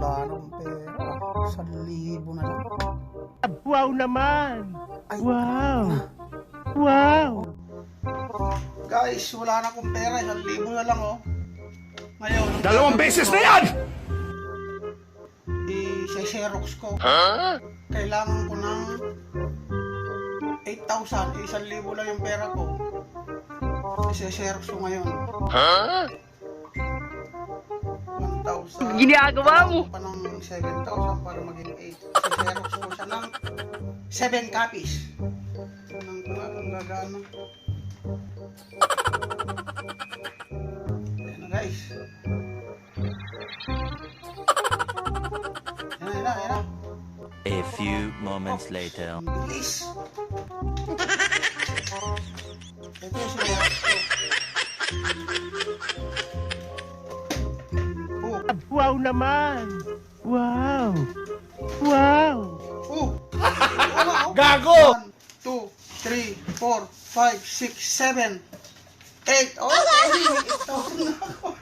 wala nang pera. 1,000 na lang. Wow naman! Ay, Wow! Wow! guys, wala na akong pera. 1,000 na lang, oh. Ngayon, ang 2 gagawin beses ko, na yan! i-xerox ko. Kailangan ko ng 8,000. 1,000 lang yung pera ko. I-xerox ko ngayon. 1,000. Ginagawa mo? Pa ng 7,000 para maging 8. I-xerox ko siya ng 7 copies. Tingnan ko na kung gagana. Ayan na, guys. Ayan na. A few moments later. Ang bilis. Ito yung xerox ko. Oh. Wow naman! Wow! Wow! Oh! Gago! 1, 2, 3, 4, 5, 6, 7, 8. Oh, okay. 8,000 na ako.